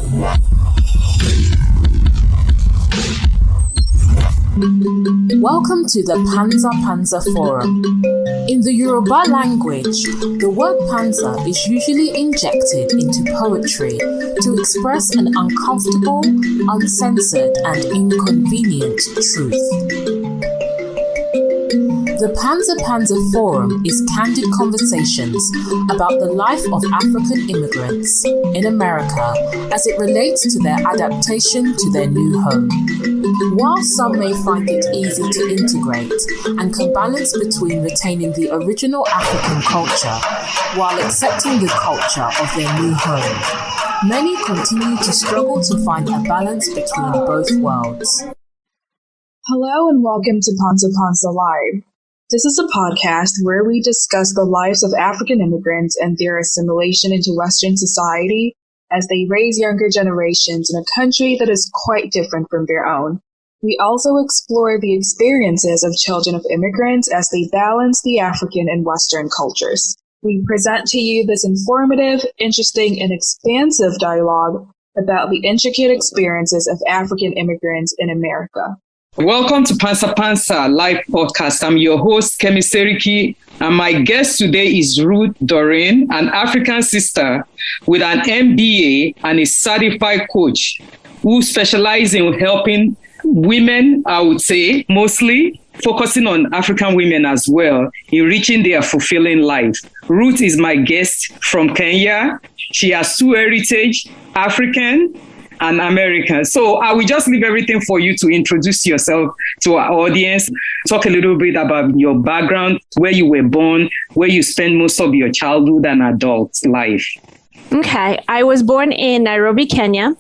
Welcome to the Panza Panza Forum. In the Yoruba language, the word panza is usually injected into poetry to express an uncomfortable, uncensored, and inconvenient truth. The Panza Panza Forum is candid conversations about the life of African immigrants in America as it relates to their adaptation to their new home. While some may find it easy to integrate and can balance between retaining the original African culture while accepting the culture of their new home, many continue to struggle to find a balance between both worlds. Hello and welcome to Panza Panza Live. This is a podcast where we discuss the lives of African immigrants and their assimilation into Western society as they raise younger generations in a country that is quite different from their own. We also explore the experiences of children of immigrants as they balance the African and Western cultures. We present to you this informative, interesting, and expansive dialogue about the intricate experiences of African immigrants in America. Welcome to Panza Panza live podcast. I'm your host, Kemi Seriki, and my guest today is Ruth Duren, an African sister with an MBA and a certified coach who specializes in helping women, I would say, mostly focusing on African women as well, in reaching their fulfilling life. Ruth is my guest from Kenya. She has two heritage, African and American. So I will just leave everything for you to introduce yourself to our audience. Talk a little bit about your background, where you were born, where you spent most of your childhood and adult life. Okay. I was born in Nairobi, Kenya.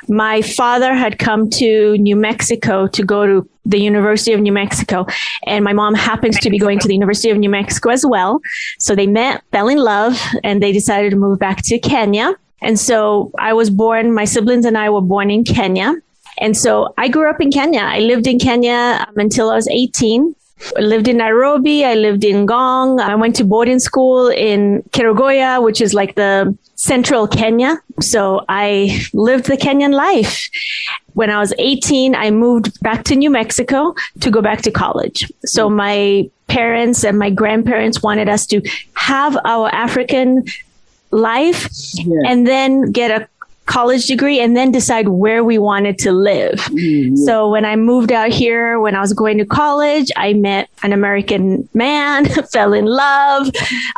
My father had come to New Mexico to go to the University of New Mexico, and my mom happens to be going to the University of New Mexico as well. So they met, fell in love, and they decided to move back to Kenya. And so I was born, my siblings and I were born in Kenya. And so I grew up in Kenya. I lived in Kenya until I was 18. I lived in Nairobi. I lived in Ngong. I went to boarding school in Kerugoya, which is like the central Kenya. So I lived the Kenyan life. When I was 18, I moved back to New Mexico to go back to college. So my parents and my grandparents wanted us to have our African life and then get a college degree and then decide where we wanted to live. So when I moved out here, when I was going to college, I met an American man, fell in love,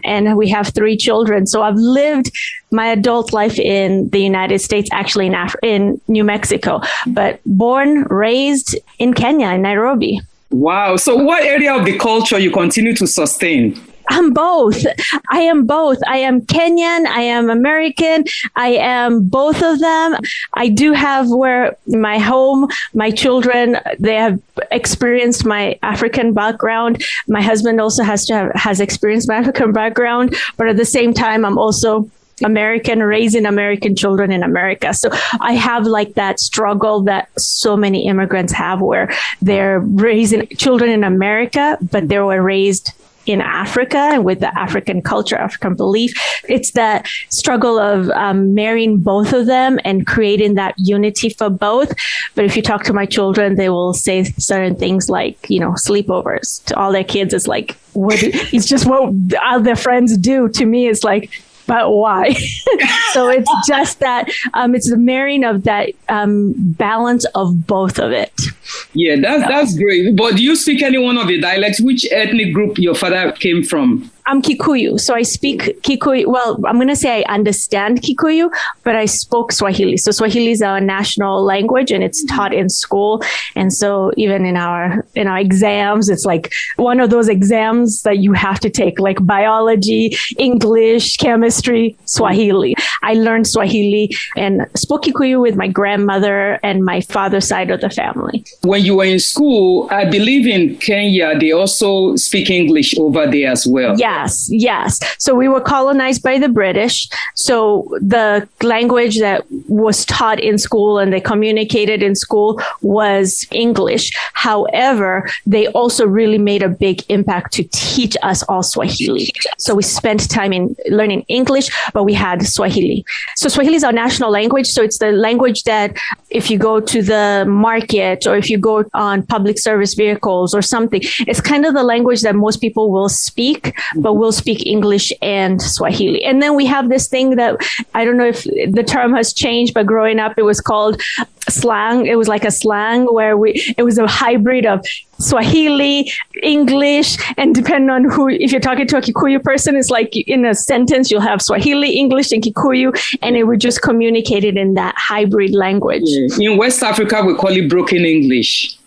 and we have 3 children. So I've lived my adult life in the United States, actually in New Mexico, but born, raised in Kenya, in Nairobi. Wow. So what area of the culture you continue to sustain? I'm both. I am both. I am Kenyan. I am American. I am both of them. I do have where my home, my children, they have experienced my African background. My husband also has experienced my African background. But at the same time, I'm also American, raising American children in America. So I have like that struggle that so many immigrants have where they're raising children in America, but they were raised in Africa and with the African culture, African belief. It's that struggle of marrying both of them and creating that unity for both. But if you talk to my children, they will say certain things like, sleepovers to all their kids. It's like, it's just what all their friends do. To me, it's like, but why? So it's just that it's the marrying of that balance of both of it. Yeah, that's great. But do you speak any one of the dialects? Which ethnic group your father came from? I'm Kikuyu, so I speak Kikuyu. Well, I'm going to say I understand Kikuyu, but I spoke Swahili. So Swahili is our national language, and it's taught in school. And so even in our exams, it's like one of those exams that you have to take, like biology, English, chemistry, Swahili. I learned Swahili and spoke Kikuyu with my grandmother and my father's side of the family. When you were in school, I believe in Kenya, they also speak English over there as well. Yes. So we were colonized by the British. So the language that was taught in school and they communicated in school was English. However, they also really made a big impact to teach us all Swahili. So we spent time in learning English, but we had Swahili. So Swahili is our national language. So it's the language that if you go to the market or if you go on public service vehicles or something, it's kind of the language that most people will speak, but we'll speak English and Swahili. And then we have this thing that I don't know if the term has changed, but growing up, it was called slang. It was like a slang where it was a hybrid of Swahili, English, and depending on if you're talking to a Kikuyu person, it's like in a sentence, you'll have Swahili, English, and Kikuyu, and it would just communicate it in that hybrid language. In West Africa, we call it broken English.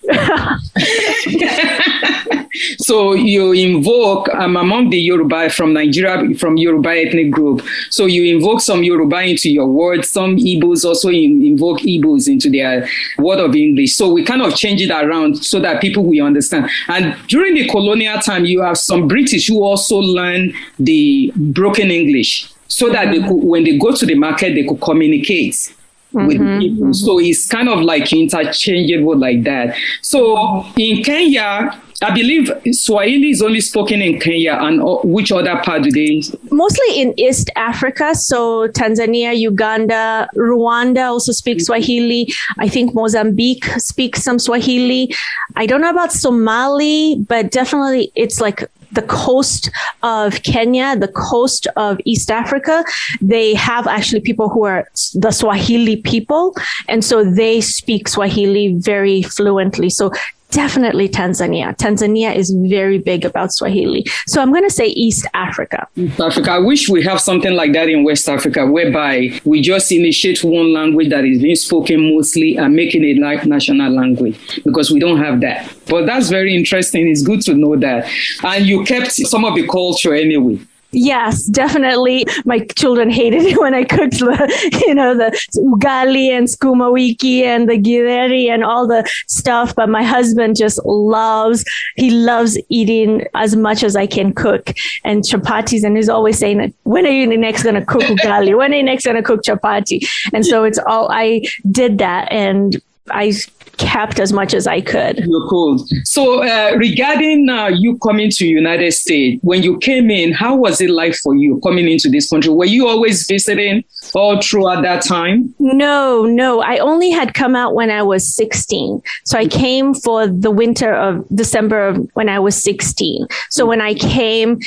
So you invoke, among the Yoruba from Nigeria, from Yoruba ethnic group. So you invoke some Yoruba into your words. Some Igbos also invoke Igbos into their word of English. So we kind of change it around so that people will understand. And during the colonial time, you have some British who also learn the broken English so that they could, when they go to the market, they could communicate with people. So it's kind of like interchangeable like that. So in Kenya, I believe Swahili is only spoken in Kenya, and which other part do they? Mostly in East Africa. So Tanzania, Uganda, Rwanda also speak Swahili. I think Mozambique speaks some Swahili. I don't know about Somali, but definitely it's like the coast of Kenya, the coast of East Africa. They have actually people who are the Swahili people. And so they speak Swahili very fluently. So definitely Tanzania. Tanzania is very big about Swahili. So I'm going to say East Africa. East Africa. I wish we have something like that in West Africa, whereby we just initiate one language that is being spoken mostly and making it like national language, because we don't have that. But that's very interesting. It's good to know that. And you kept some of the culture anyway. Yes, definitely. My children hated it when I cooked the ugali and skuma wiki and the githeri and all the stuff. But my husband just loves eating as much as I can cook and chapatis. And he's always saying, when are you next going to cook ugali? When are you next going to cook chapati? And so I did that, and I kept as much as I could. You're cool. So regarding you coming to United States, when you came in, how was it like for you coming into this country? Were you always visiting all throughout that time? No. I only had come out when I was 16. So I came for the winter of December of when I was 16. So when I came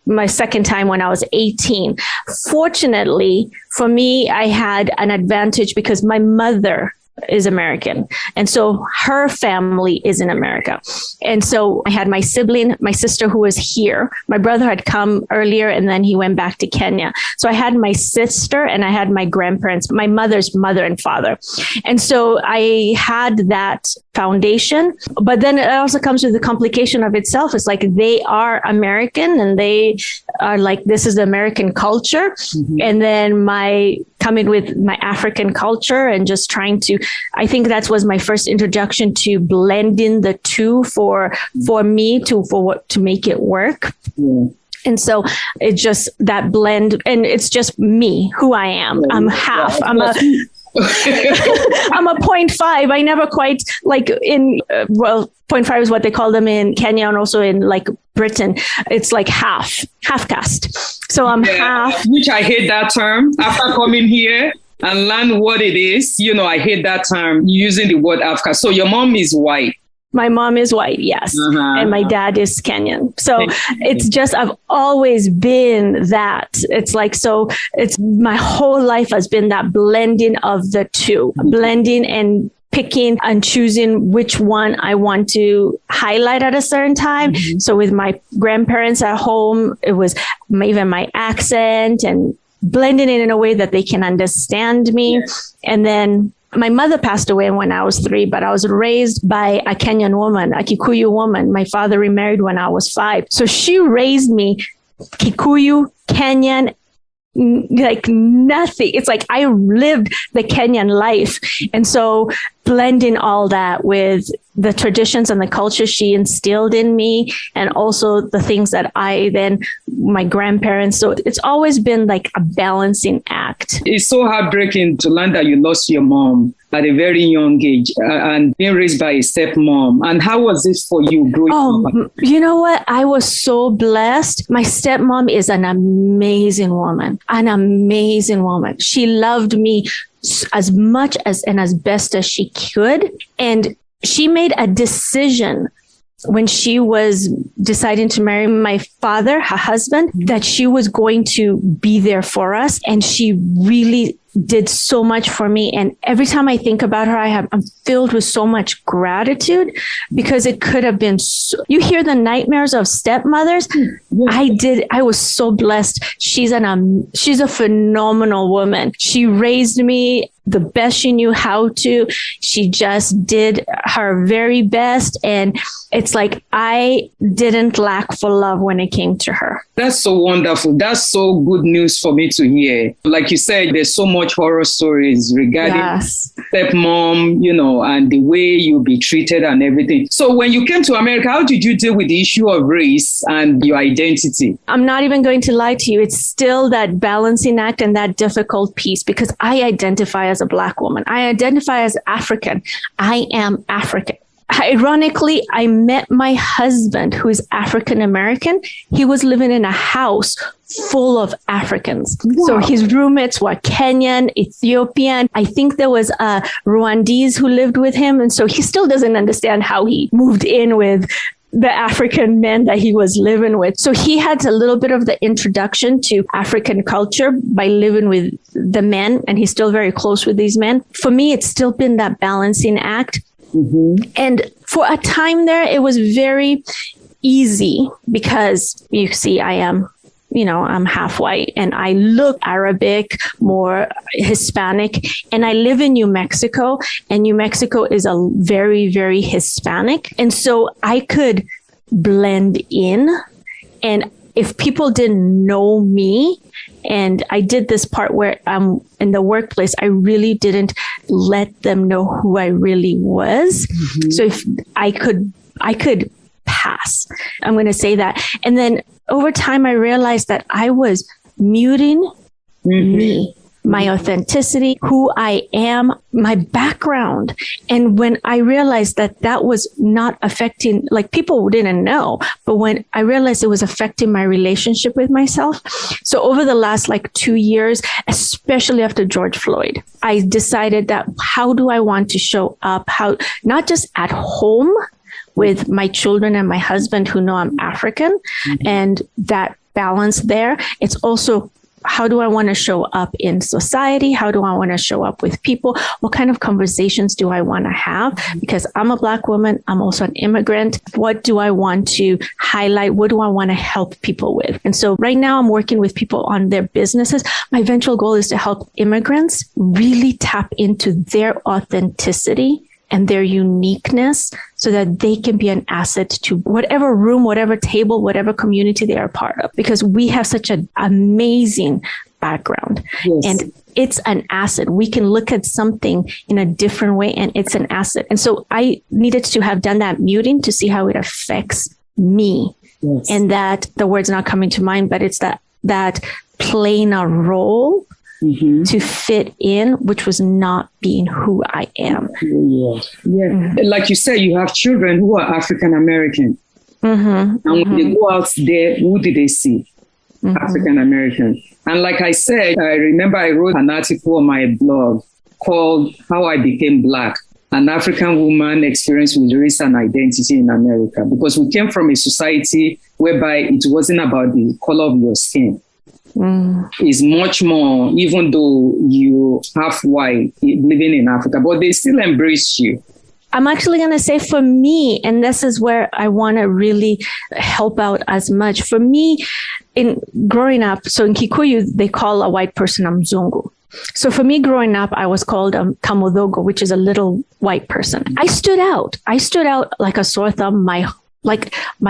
my second time when I was 18. Fortunately for me, I had an advantage because my mother is American. And so her family is in America. And so I had my sibling, my sister who was here. My brother had come earlier and then he went back to Kenya. So I had my sister and I had my grandparents, my mother's mother and father. And so I had that foundation, but then it also comes with the complication of itself. It's like they are American and they are like, this is the American culture. Mm-hmm. And then coming with my African culture and just trying to, I think that was my first introduction to blending the two for me to make it work. Mm. And so it just that blend, and it's just me, who I am. I'm half. I'm a 0.5. I never quite 0.5 is what they call them in Kenya and also in like Britain. It's like half caste. So I'm half. Which I hate that term. After coming here and learn what it is, I hate that term using the word half caste. So your mom is white. My mom is white, yes. Uh-huh. And my dad is Kenyan. So it's just, I've always been that. It's like, so it's my whole life has been that blending of the two, blending and picking and choosing which one I want to highlight at a certain time. Mm-hmm. So with my grandparents at home, it was even my accent and blending it in a way that they can understand me. Yes. And then my mother passed away when I was 3, but I was raised by a Kenyan woman, a Kikuyu woman. My father remarried when I was 5. So she raised me Kikuyu, Kenyan, like nothing. It's like I lived the Kenyan life. And so blending all that with the traditions and the culture she instilled in me, and also the things that my grandparents. So it's always been like a balancing act. It's so heartbreaking to learn that you lost your mom at a very young age and being raised by a stepmom. And how was this for you growing up? You know what? I was so blessed. My stepmom is an amazing woman, She loved me as much as and as best as she could. And she made a decision when she was deciding to marry my father, her husband, that she was going to be there for us. And she really did so much for me. And every time I think about her, I'm filled with so much gratitude, because it could have been you hear the nightmares of stepmothers. I was so blessed. She's a phenomenal woman. She raised me the best she knew how to. She just did her very best. And it's like, I didn't lack for love when it came to her. That's so wonderful. That's so good news for me to hear. Like you said, there's so much horror stories regarding stepmom, and the way you'll be treated and everything. So when you came to America, how did you deal with the issue of race and your identity? I'm not even going to lie to you. It's still that balancing act and that difficult piece, because I identify as a Black woman. I identify as African. I am African. Ironically, I met my husband, who is African American. He was living in a house full of Africans. Wow. So his roommates were Kenyan, Ethiopian. I think there was a Rwandese who lived with him. And so he still doesn't understand how he moved in with the African men that he was living with. So he had a little bit of the introduction to African culture by living with the men, and he's still very close with these men. For me, it's still been that balancing act. Mm-hmm. And for a time there, it was very easy, because you see, I'm half white and I look Arabic, more Hispanic, and I live in New Mexico, and New Mexico is a very, very Hispanic. And so I could blend in, and if people didn't know me, and I did this part where in the workplace, I really didn't let them know who I really was. Mm-hmm. So if I could pass, I'm going to say that. And then over time, I realized that I was muting me, my authenticity, who I am, my background. And when I realized that was not affecting, like, people didn't know, but when I realized it was affecting my relationship with myself. So over the last 2 years, especially after George Floyd, I decided that how do I want to show up? How, not just at home with my children and my husband who know I'm African, and that balance there. It's also, how do I want to show up in society? How do I want to show up with people? What kind of conversations do I want to have? Because I'm a Black woman. I'm also an immigrant. What do I want to highlight? What do I want to help people with? And so right now I'm working with people on their businesses. My eventual goal is to help immigrants really tap into their authenticity and their uniqueness, so that they can be an asset to whatever room, whatever table, whatever community they are part of. Because we have such an amazing background. Yes. And it's an asset. We can look at something in a different way, and it's an asset. And so I needed to have done that muting to see how it affects me. Yes. And that the word's not coming to mind, but it's that playing a role to fit in, which was not being who I am. Yeah. Mm-hmm. Like you said, you have children who are African American. And when they go out there, who do they see? African American. And like I said, I remember I wrote an article on my blog called How I Became Black, an African woman experience with race and identity in America. Because we came from a society whereby it wasn't about the color of your skin. Is much more, even though you half white living in Africa, but they still embrace you. I'm actually going to say, for me, and this is where I want to really help out as much. For me, in growing up, so in Kikuyu, they call a white person a mzungu. So for me growing up, I was called kamodogo, which is a little white person. I stood out like a sore thumb my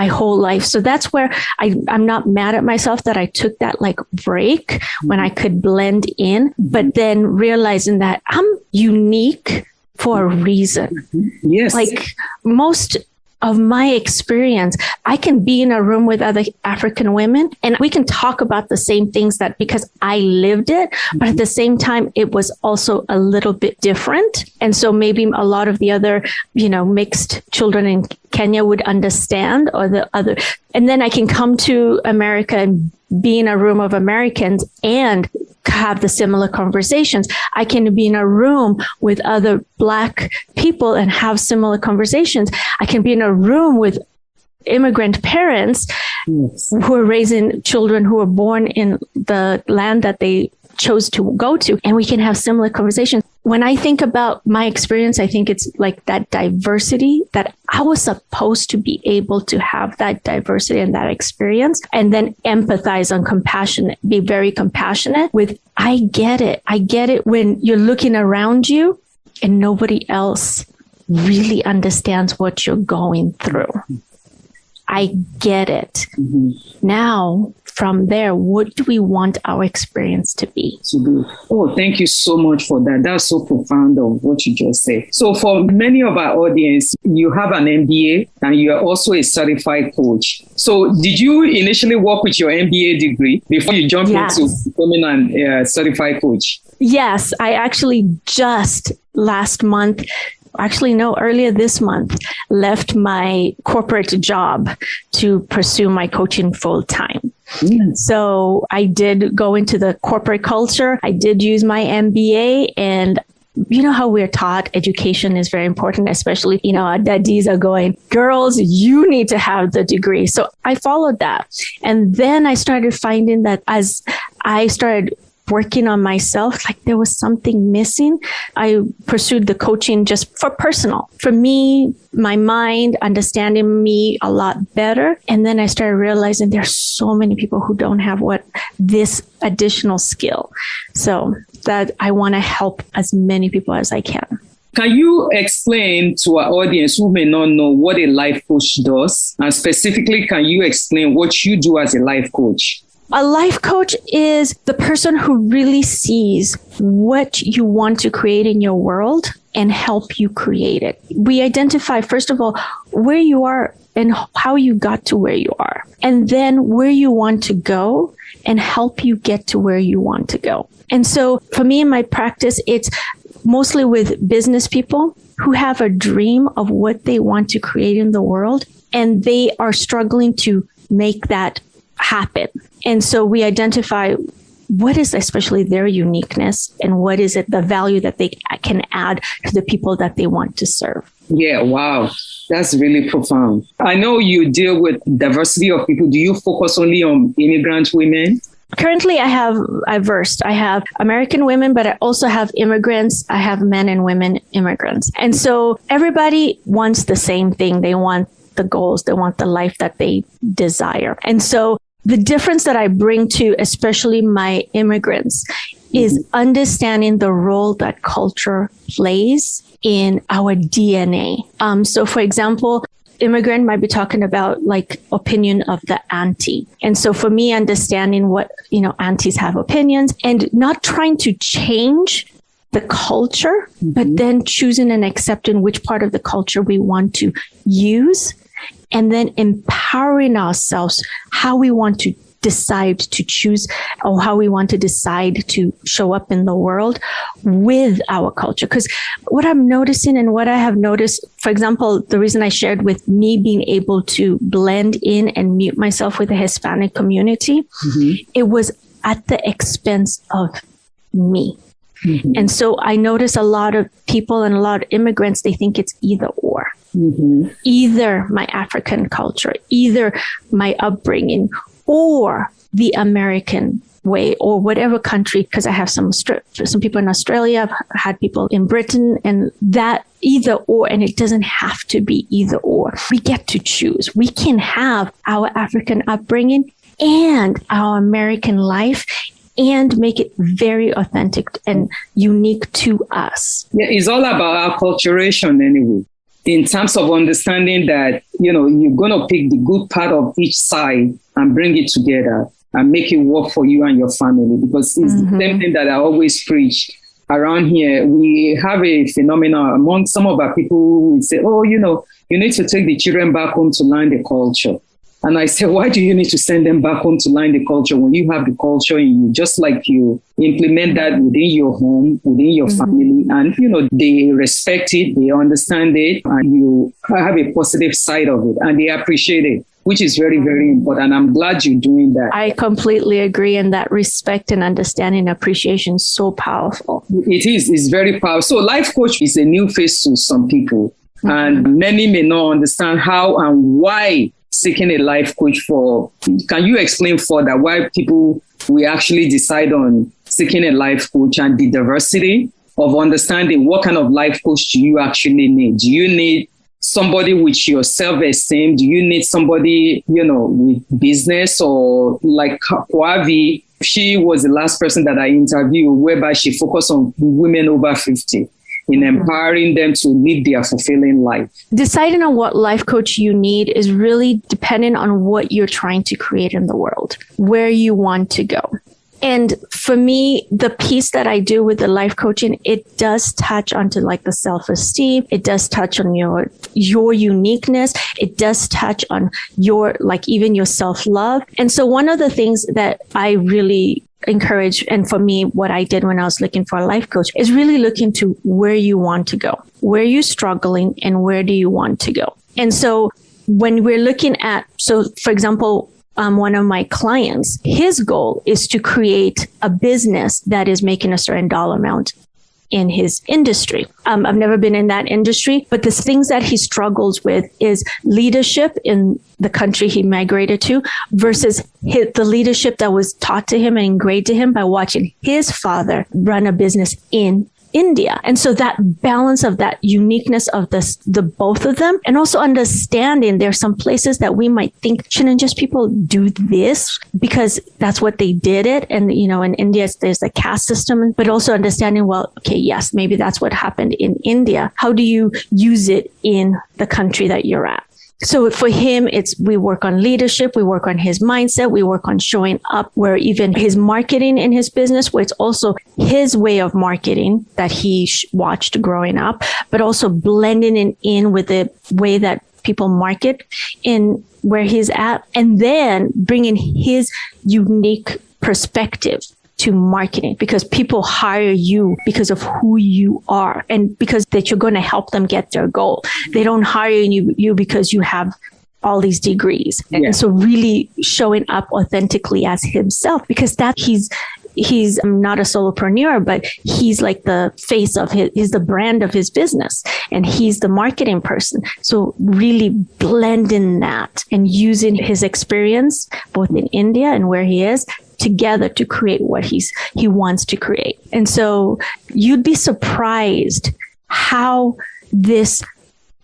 whole life. So that's where I'm not mad at myself that I took that break when I could blend in, but then realizing that I'm unique for a reason. Yes. Like most of my experience, I can be in a room with other African women and we can talk about the same things that because I lived it, but at the same time, it was also a little bit different. And so maybe a lot of the other, mixed children in Kenya would understand or the other. And then I can come to America and be in a room of Americans and have the similar conversations. I can be in a room with other Black people and have similar conversations. I can be in a room with immigrant parents who are raising children who are born in the land that they chose to go to, and we can have similar conversations. When I think about my experience, I think it's like that diversity that I was supposed to be able to have that diversity and that experience, and then empathize and compassionate, be very compassionate with, I get it. I get it when you're looking around you and nobody else really understands what you're going through. I get it. Now, from there, what do we want our experience to be? Oh, thank you so much for that. That's so profound of what you just said. So for many of our audience, you have an MBA and you are also a certified coach. So did you initially work with your MBA degree before you jumped into becoming a certified coach? Yes, I actually just last month, earlier this month, left my corporate job to pursue my coaching full time. So I did go into the corporate culture. I did use my MBA, and you know how we're taught education is very important, especially, our daddies are going, girls, you need to have the degree. So I followed that. And then I started finding that as I started working on myself, like there was something missing. I pursued the coaching just for personal, for me, my mind, understanding me a lot better. And then I started realizing there's so many people who don't have this additional skill. So that I want to help as many people as I can. Can you explain to our audience who may not know what a life coach does? And specifically, can you explain what you do as a life coach? A life coach is the person who really sees what you want to create in your world and help you create it. We identify, first of all, where you are and how you got to where you are, and then where you want to go and help you get to where you want to go. And so for me in my practice, it's mostly with business people who have a dream of what they want to create in the world, and they are struggling to make that happen. And so we identify what is especially their uniqueness and what is it, the value that they can add to the people that they want to serve. Yeah, wow. That's really profound. I know you deal with diversity of people. Do you focus only on immigrant women? Currently, I have American women, but I also have immigrants. I have men and women immigrants. And so everybody wants the same thing. They want the goals. They want the life that they desire. And so the difference that I bring to especially my immigrants is understanding the role that culture plays in our DNA. So for example, immigrant might be talking about like opinion of the auntie. And so for me, understanding what, aunties have opinions and not trying to change the culture, but then choosing and accepting which part of the culture we want to use, and then empowering ourselves how we want to decide to choose or how we want to decide to show up in the world with our culture. Because what I'm noticing and what I have noticed, for example, the reason I shared with me being able to blend in and mute myself with the Hispanic community, it was at the expense of me. And so I notice a lot of people and a lot of immigrants, they think it's either or. Either my African culture, either my upbringing, or the American way, or whatever country, because I have some people in Australia, I've had people in Britain, and that either or, and it doesn't have to be either or. We get to choose. We can have our African upbringing and our American life and make it very authentic and unique to us. Yeah, it's all about acculturation anyway. In terms of understanding that, you're going to pick the good part of each side and bring it together and make it work for you and your family. Because it's the same thing that I always preach around here, we have a phenomenon among some of our people who say, oh, you need to take the children back home to learn the culture. And I said, why do you need to send them back home to learn the culture when you have the culture in you? Just like you implement that within your home, within your family, and, they respect it, they understand it, and you have a positive side of it, and they appreciate it, which is very, very important. I'm glad you're doing that. I completely agree. And that respect and understanding and appreciation is so powerful. It is. It's very powerful. So life coach is a new face to some people, and many may not understand how and why seeking a life coach for. Can you explain further why we actually decide on seeking a life coach and the diversity of understanding what kind of life coach do you actually need? Do you need somebody with your self-esteem? Do you need somebody, with business? Or like Kwavi, she was the last person that I interviewed, whereby she focused on women over 50. In empowering them to live their fulfilling life. Deciding on what life coach you need is really dependent on what you're trying to create in the world, where you want to go. And for me, the piece that I do with the life coaching, it does touch onto like the self-esteem. It does touch on your uniqueness. It does touch on even your self-love. And so one of the things that I really encourage, and for me, what I did when I was looking for a life coach, is really look into where you want to go, where you're struggling, and where do you want to go. And so when we're looking at, for example, one of my clients, his goal is to create a business that is making a certain dollar amount in his industry. I've never been in that industry, but the things that he struggles with is leadership in the country he migrated to versus the leadership that was taught to him and ingrained to him by watching his father run a business in India. And so that balance of that uniqueness of the both of them, and also understanding there's some places that we might think, shouldn't just people do this because that's what they did it. And, in India, there's a caste system, but also understanding, well, okay, yes, maybe that's what happened in India. How do you use it in the country that you're at? So for him, we work on leadership, we work on his mindset, we work on showing up, where even his marketing in his business, where it's also his way of marketing that he watched growing up, but also blending it in with the way that people market in where he's at, and then bringing his unique perspective to marketing, because people hire you because of who you are and because that you're going to help them get their goal. They don't hire you because you have all these degrees. Yeah. And so really showing up authentically as himself, because he's not a solopreneur, but he's like the face of he's the brand of his business, and he's the marketing person. So really blending that and using his experience both in India and where he is together to create what he wants to create. And so you'd be surprised how this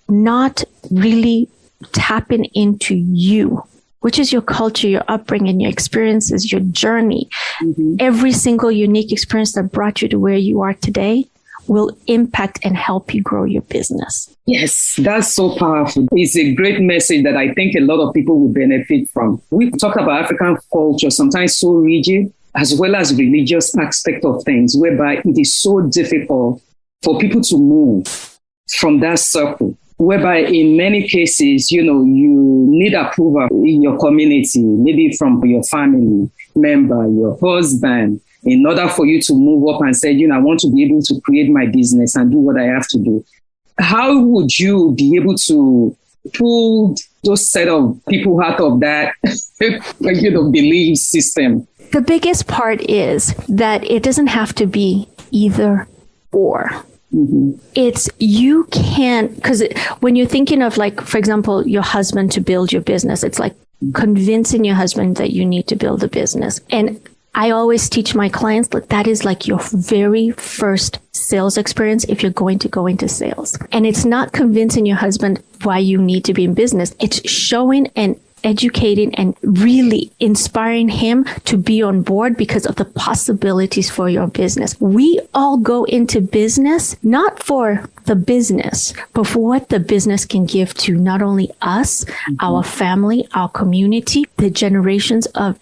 not really tapping into you, which is your culture, your upbringing, your experiences, your journey. Every single unique experience that brought you to where you are today will impact and help you grow your business. Yes, that's so powerful. It's a great message that I think a lot of people will benefit from. We talk about African culture, sometimes so rigid, as well as religious aspect of things, whereby it is so difficult for people to move from that circle, whereby in many cases, you need approval in your community, maybe from your family member, your husband, in order for you to move up and say, I want to be able to create my business and do what I have to do. How would you be able to pull those set of people out of that, belief system? The biggest part is that it doesn't have to be either or. It's you can't, because when you're thinking of, like, for example, your husband to build your business, it's like convincing your husband that you need to build a business. And I always teach my clients that is like your very first sales experience if you're going to go into sales. And it's not convincing your husband why you need to be in business. It's showing and educating and really inspiring him to be on board because of the possibilities for your business. We all go into business, not for the business, but for what the business can give to not only us, our family, our community, the generations of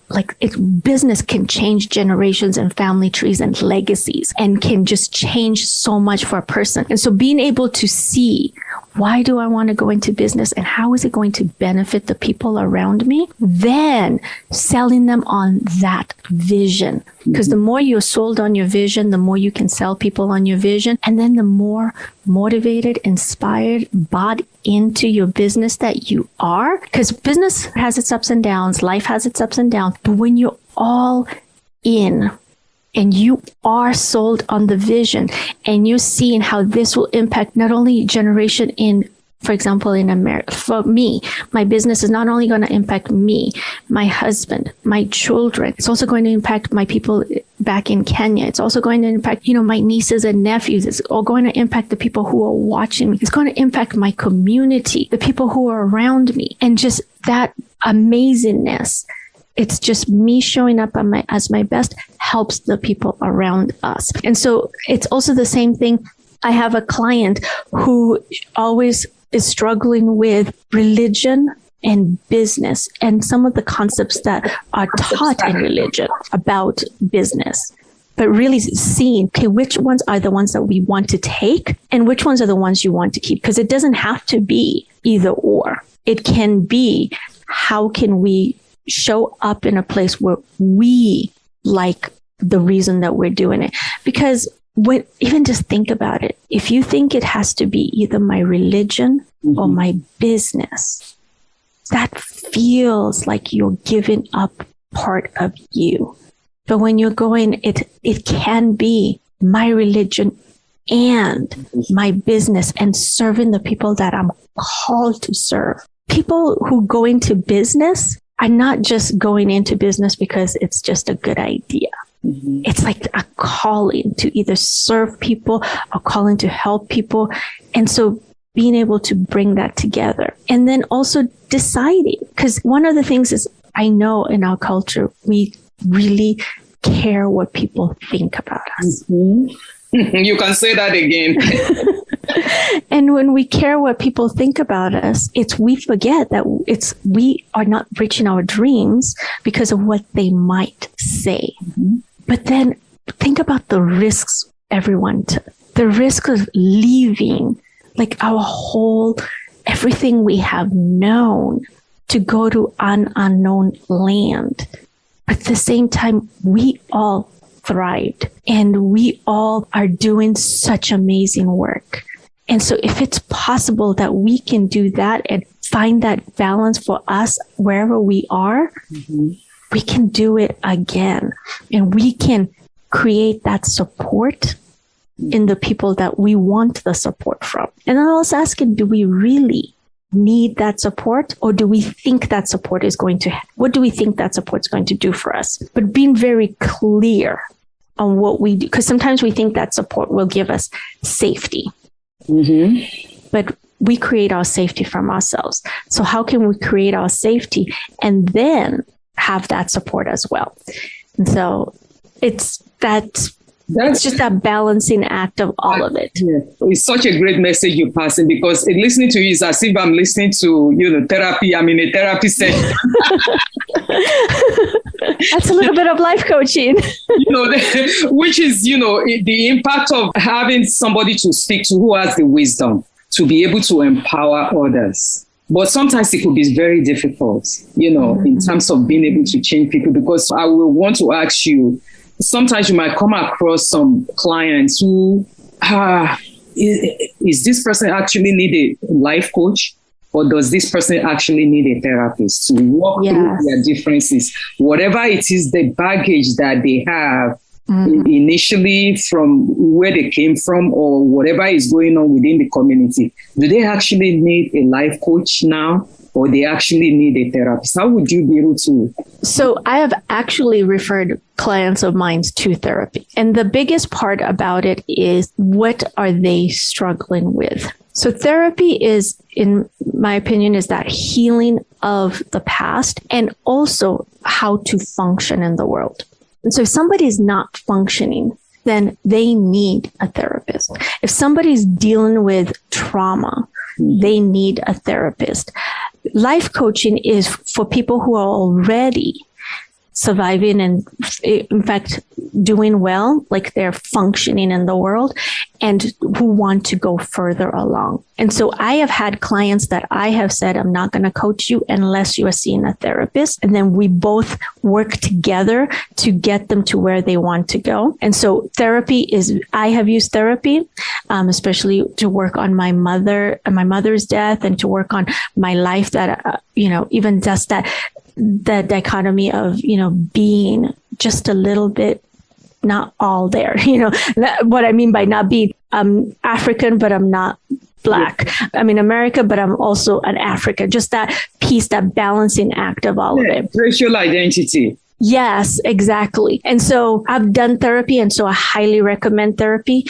business can change generations and family trees and legacies and can just change so much for a person. And so being able to see, why do I want to go into business and how is it going to benefit the people around me? Then selling them on that vision. Because the more you're sold on your vision, the more you can sell people on your vision. And then the more motivated, inspired, bought into your business that you are. Because business has its ups and downs. Life has its ups and downs. But when you're all in, and you are sold on the vision and you're seeing how this will impact not only generation in, for example, in America, for me, my business is not only going to impact me, my husband, my children. It's also going to impact my people back in Kenya. It's also going to impact, my nieces and nephews. It's all going to impact the people who are watching me. It's going to impact my community, the people who are around me, and just that amazingness. It's just me showing up as my best helps the people around us. And so it's also the same thing. I have a client who always is struggling with religion and business and some of the concepts that are taught in religion about business, but really seeing, okay, which ones are the ones that we want to take and which ones are the ones you want to keep? Because it doesn't have to be either or. It can be, how can we show up in a place where we like the reason that we're doing it? Because even just think about it. If you think it has to be either my religion or my business, that feels like you're giving up part of you. But when you're going, it can be my religion and my business and serving the people that I'm called to serve. People who go into business are not just going into business because it's just a good idea. It's like a calling to either serve people, a calling to help people. And so being able to bring that together and then also deciding, because one of the things is, I know in our culture, we really care what people think about us. You can say that again. And when we care what people think about us, we forget that we are not reaching our dreams because of what they might say. But then think about the risks everyone took. The risk of leaving like everything we have known to go to an unknown land. But at the same time, we all thrived and we all are doing such amazing work. And so if it's possible that we can do that and find that balance for us wherever we are, we can do it again. And we can create that support in the people that we want the support from. And then I was asking, do we really need that support? Or do we think that support is what do we think that support is going to do for us? But being very clear on what we do, because sometimes we think that support will give us safety. But we create our safety from ourselves. So how can we create our safety and then have that support as well? And so it's just that balancing act of all of it. Yeah. It's such a great message you're passing, because listening to you is as if I'm listening to, therapy. I'm in a therapy session. That's a little bit of life coaching. Which is, the impact of having somebody to speak to who has the wisdom to be able to empower others. But sometimes it could be very difficult, in terms of being able to change people, because I will want to ask you, sometimes you might come across some clients who, is this person actually need a life coach? Or does this person actually need a therapist to walk through their differences? Whatever it is, the baggage that they have initially from where they came from or whatever is going on within the community, do they actually need a life coach now? Or they actually need a therapist? How would you be able to? So I have actually referred clients of mine to therapy. And the biggest part about it is, what are they struggling with? So therapy is, in my opinion, is that healing of the past and also how to function in the world. And so if somebody is not functioning, then they need a therapist. If somebody's dealing with trauma, they need a therapist. Life coaching is for people who are already surviving and, in fact, doing well, like they're functioning in the world, and who want to go further along. And so I have had clients that I have said, I'm not going to coach you unless you are seeing a therapist. And then we both work together to get them to where they want to go. And so therapy is, I have used therapy, especially to work on my mother's death, and to work on my life that, even just that, the dichotomy of, being just a little bit, not all there, what I mean by not being, I'm African, but I'm not Black. I'm in America, but I'm also an African. Just that piece, that balancing act of all of it. Racial identity. Yes, exactly. And so I've done therapy, and so I highly recommend therapy.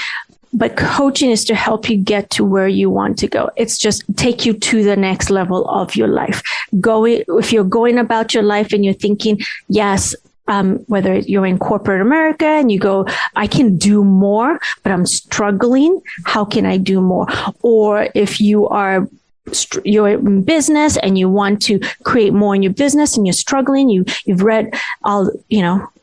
But coaching is to help you get to where you want to go. It's just take you to the next level of your life. If you're going about your life and you're thinking, yes, whether you're in corporate America and you go, I can do more, but I'm struggling. How can I do more? Or if you're in business and you want to create more in your business and you're struggling, you've read all,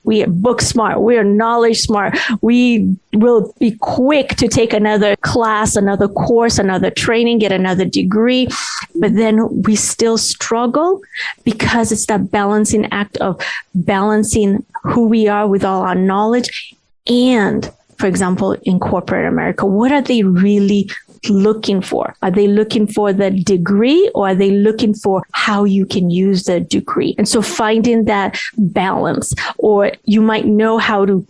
we are book smart, we are knowledge smart. We will be quick to take another class, another course, another training, get another degree. But then we still struggle because it's that balancing act of balancing who we are with all our knowledge. And for example, in corporate America, what are they really looking for? Are they looking for the degree, or are they looking for how you can use the degree? And so finding that balance, or you might know how to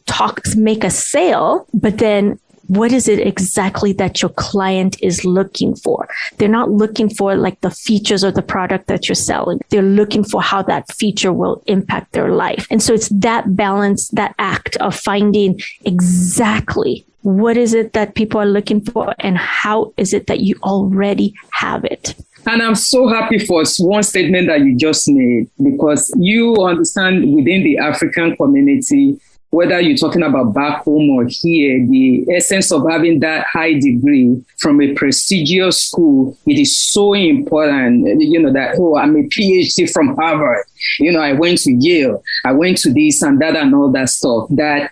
make a sale, but then what is it exactly that your client is looking for? They're not looking for like the features of the product that you're selling. They're looking for how that feature will impact their life. And so it's that balance, that act of finding exactly what is it that people are looking for, and how is it that you already have it? And I'm so happy for one statement that you just made, because you understand within the African community, whether you're talking about back home or here, the essence of having that high degree from a prestigious school, it is so important, that, I'm a PhD from Harvard, I went to Yale, I went to this and that and all that stuff. That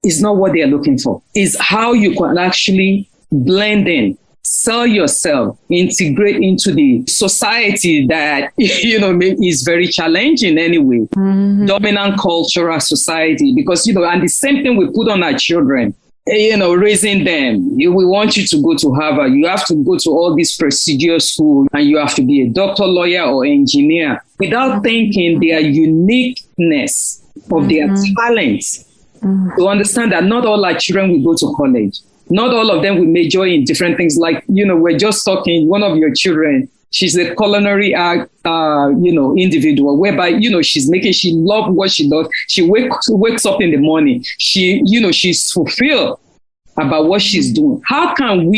is not what they're looking for. It's how you can actually blend in, sell yourself, integrate into the society that, is very challenging anyway. Mm-hmm. Dominant cultural society, because, and the same thing we put on our children, raising them. We want you to go to Harvard. You have to go to all these prestigious schools, and you have to be a doctor, lawyer, or engineer, without thinking their uniqueness of their talents. Mm-hmm. To understand that not all our children will go to college. Not all of them will major in different things. Like, we're just talking, one of your children, she's a culinary individual, whereby, she loves what she does. She wakes up in the morning. She's fulfilled about what she's doing. How can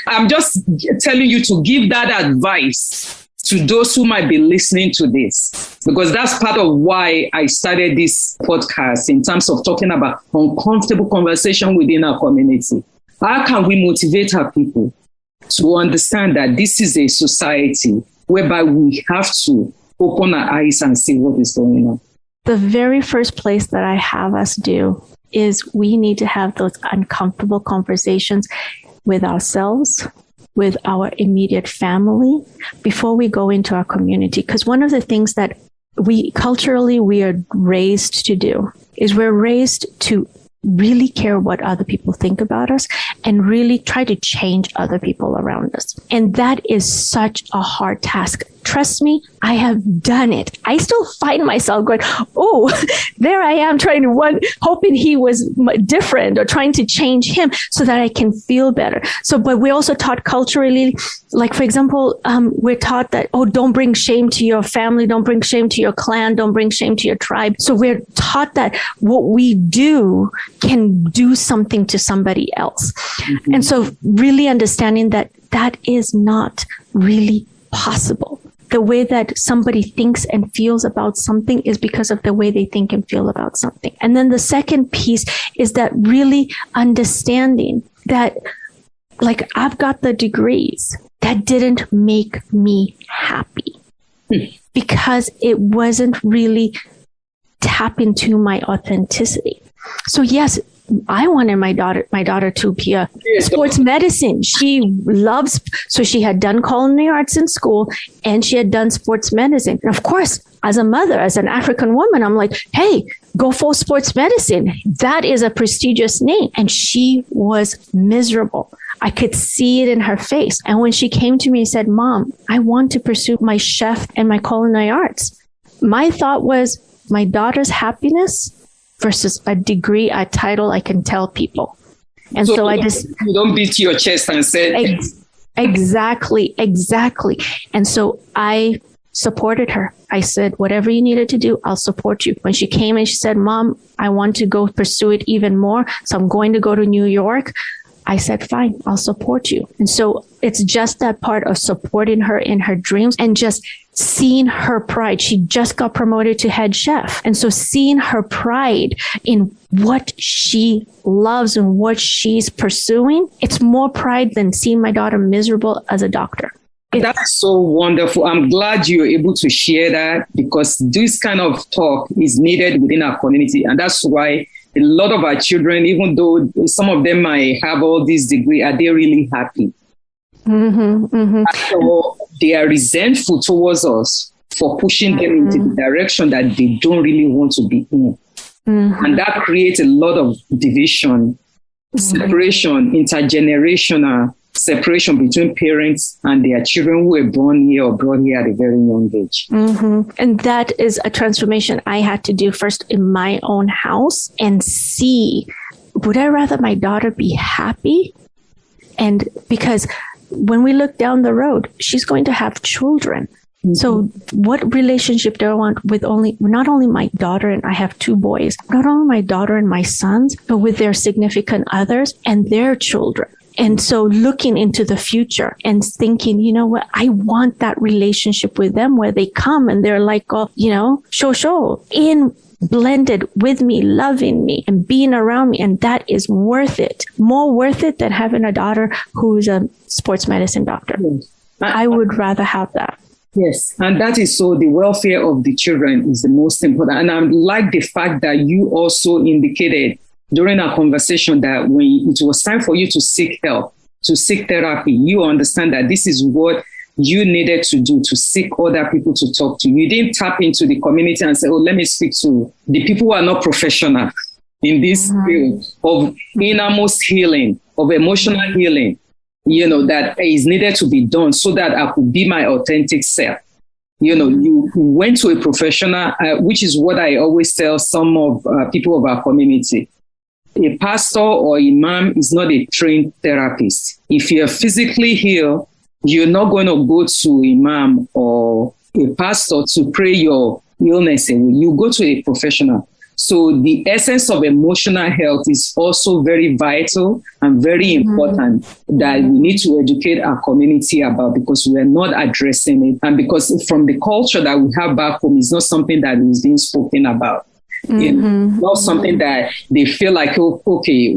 I'm just telling you to give that advice to those who might be listening to this, because that's part of why I started this podcast, in terms of talking about uncomfortable conversation within our community. How can we motivate our people to understand that this is a society whereby we have to open our eyes and see what is going on? The very first place that I have us do is we need to have those uncomfortable conversations with ourselves, with our immediate family, before we go into our community. Because one of the things that we are raised to do is we're raised to really care what other people think about us and really try to change other people around us. And that is such a hard task. Trust me, I have done it. I still find myself going, oh, there I am hoping he was different, or trying to change him so that I can feel better. So, but we're also taught culturally, like, for example, we're taught that, don't bring shame to your family, don't bring shame to your clan, don't bring shame to your tribe. So we're taught that what we do can do something to somebody else. Mm-hmm. And so really understanding that that is not really possible. The way that somebody thinks and feels about something is because of the way they think and feel about something. And then the second piece is that really understanding that, like, I've got the degrees that didn't make me happy because it wasn't really tap into my authenticity. So yes, I wanted my daughter to be a sports medicine. She loves, so she had done culinary arts in school and she had done sports medicine. And of course, as a mother, as an African woman, I'm like, hey, go for sports medicine. That is a prestigious name. And she was miserable. I could see it in her face. And when she came to me and said, Mom, I want to pursue my chef and my culinary arts, my thought was my daughter's happiness versus a degree, a title I can tell people. And so I just... You don't beat your chest and say... Exactly. And so I supported her. I said, whatever you needed to do, I'll support you. When she came and she said, Mom, I want to go pursue it even more, so I'm going to go to New York. I said, fine, I'll support you. And so it's just that part of supporting her in her dreams and just seeing her pride. She just got promoted to head chef. And so seeing her pride in what she loves and what she's pursuing, it's more pride than seeing my daughter miserable as a doctor. That's so wonderful. I'm glad you're able to share that, because this kind of talk is needed within our community. And that's why a lot of our children, even though some of them might have all these degrees, are they really happy? So they are resentful towards us for pushing them into the direction that they don't really want to be in. And that creates a lot of division, separation, intergenerational separation between parents and their children who were born here or brought here at a very young age. And that is a transformation I had to do first in my own house and see, would I rather my daughter be happy? And because when we look down the road, she's going to have children. So what relationship do I want with not only my daughter, and I have 2 boys, not only my daughter and my sons, but with their significant others and their children. And so looking into the future and thinking, you know what, I want that relationship with them where they come and they're like, oh, you know, blended with me, loving me and being around me. And that is worth it. More worth it than having a daughter who's a sports medicine doctor. I would rather have that. Yes. And that is so the welfare of the children is the most important. And I like the fact that you also indicated during our conversation that when it was time for you to seek help, to seek therapy, you understand that this is what you needed to do, to seek other people to talk to. You didn't tap into the community and say, oh, let me speak to the people who are not professional in this field of innermost healing, of emotional healing, you know, that is needed to be done so that I could be my authentic self. You know, you went to a professional, which is what I always tell some of people of our community. A pastor or imam is not a trained therapist. If you're physically healed, you're not going to go to imam or a pastor to pray your illness away. You go to a professional. So the essence of emotional health is also very vital and very important that we need to educate our community about, because we are not addressing it. And because from the culture that we have back home, it's not something that is being spoken about. You know, not something that they feel like, oh, okay,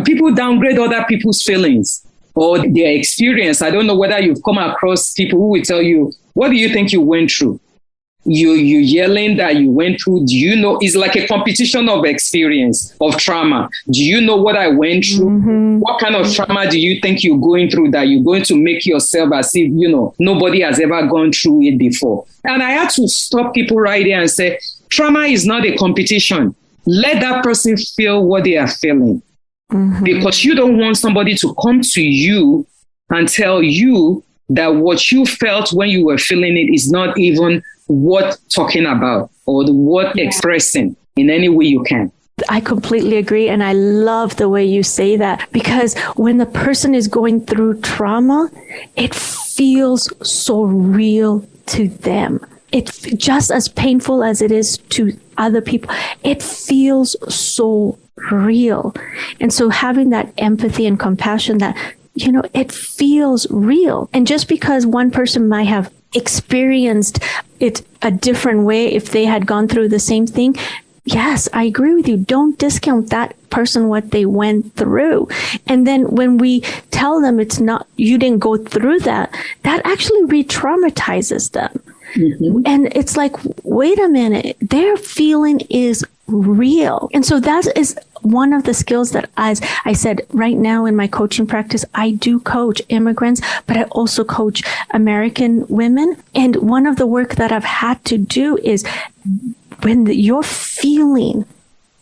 people downgrade other people's feelings or their experience. I don't know whether you've come across people who will tell you, what do you think you went through? You yelling that you went through. Do you know? It's like a competition of experience, of trauma. Do you know what I went through? What kind of trauma do you think you're going through that you're going to make yourself as if, you know, nobody has ever gone through it before? And I had to stop people right there and say, trauma is not a competition. Let that person feel what they are feeling. Because you don't want somebody to come to you and tell you that what you felt when you were feeling it is not even worth talking about or worth expressing in any way you can. I completely agree. And I love the way you say that, because when the person is going through trauma, it feels so real to them. It's just as painful as it is to other people. It feels so real. And so having that empathy and compassion that, it feels real. And just because one person might have experienced it a different way if they had gone through the same thing, yes, I agree with you. Don't discount that person, what they went through. And then when we tell them it's not, you didn't go through that, that actually re-traumatizes them. Mm-hmm. And it's like, wait a minute, their feeling is real. And so that is one of the skills that, as I said, right now in my coaching practice, I do coach immigrants, but I also coach American women. And one of the work that I've had to do is when you're feeling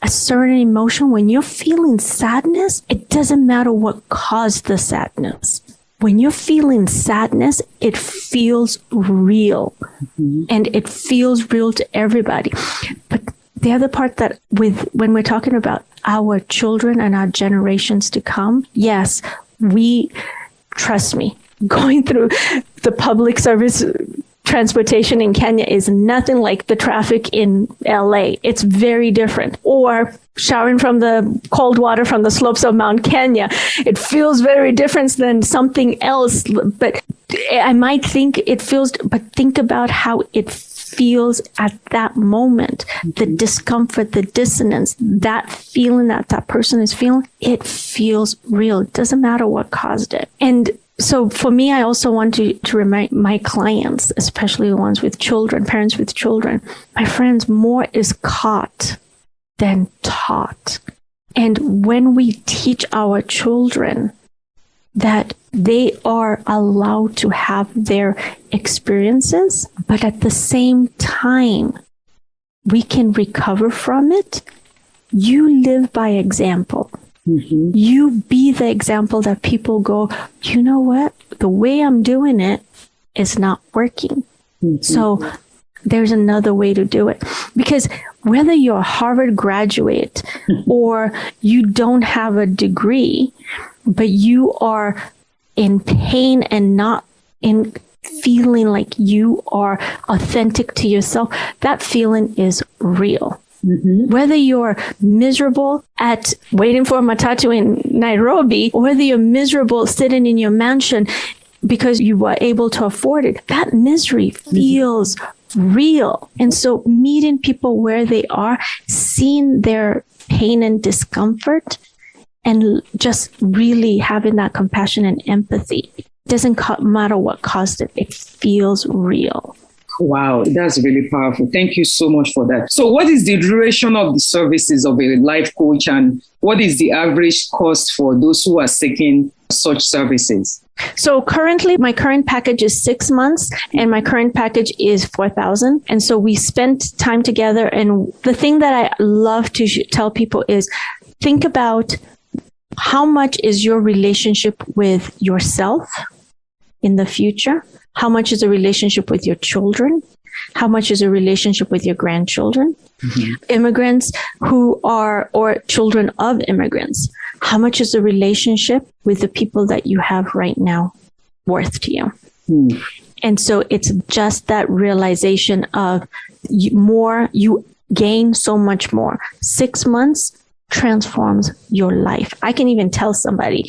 a certain emotion, when you're feeling sadness, it doesn't matter what caused the sadness. When you're feeling sadness, it feels real. Mm-hmm. And it feels real to everybody. But the other part that when we're talking about our children and our generations to come, yes, trust me, going through the public service transportation in Kenya is nothing like the traffic in LA. It's very different. Or showering from the cold water from the slopes of Mount Kenya. It feels very different than something else. But I might think it feels, but think about how it feels at that moment. The discomfort, the dissonance, that feeling that person is feeling, it feels real. It doesn't matter what caused it. And so for me, I also want to remind my clients, especially the ones with children, parents with children, my friends, more is caught than taught. And when we teach our children that they are allowed to have their experiences, but at the same time, we can recover from it, you live by example. Mm-hmm. You be the example that people go, you know what? The way I'm doing it is not working. Mm-hmm. So there's another way to do it. Because whether you're a Harvard graduate or you don't have a degree, but you are in pain and not in feeling like you are authentic to yourself, that feeling is real. Mm-hmm. Whether you're miserable at waiting for a matatu in Nairobi, or whether you're miserable sitting in your mansion because you were able to afford it, that misery feels real. And so meeting people where they are, seeing their pain and discomfort, and just really having that compassion and empathy, doesn't matter what caused it. It feels real. Wow, that's really powerful. Thank you so much for that. So what is the duration of the services of a life coach, and what is the average cost for those who are seeking such services? So currently, my current package is 6 months and my current package is $4,000. And so we spent time together. And the thing that I love to tell people is think about how much is your relationship with yourself in the future? How much is a relationship with your children? How much is a relationship with your grandchildren? Mm-hmm. Immigrants who are, or children of immigrants, how much is the relationship with the people that you have right now worth to you? Mm. And so it's just that realization of you gain so much more. 6 months transforms your life. I can even tell somebody,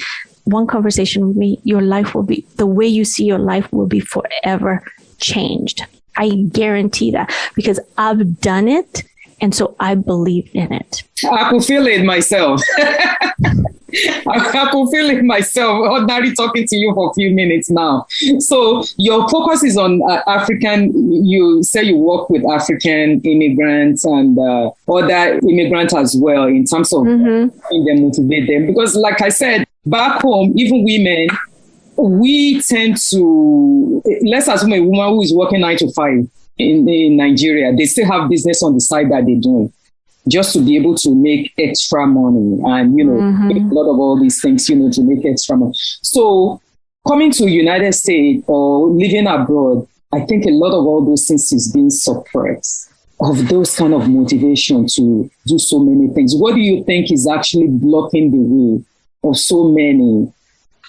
one conversation with me, your life will be, the way you see your life will be forever changed. I guarantee that because I've done it. And so I believe in it. I could feel it myself. I could feel it myself, ordinarily talking to you for a few minutes now. So your focus is on African, you say you work with African immigrants and other immigrants as well in terms of helping them, motivate them. Because like I said, back home, even women, we tend to, let's assume a woman who is working 9 to 5 in Nigeria, they still have business on the side that they do just to be able to make extra money and, make a lot of all these things, to make extra money. So coming to United States or living abroad, I think a lot of all those things is being suppressed of those kind of motivation to do so many things. What do you think is actually blocking the way of so many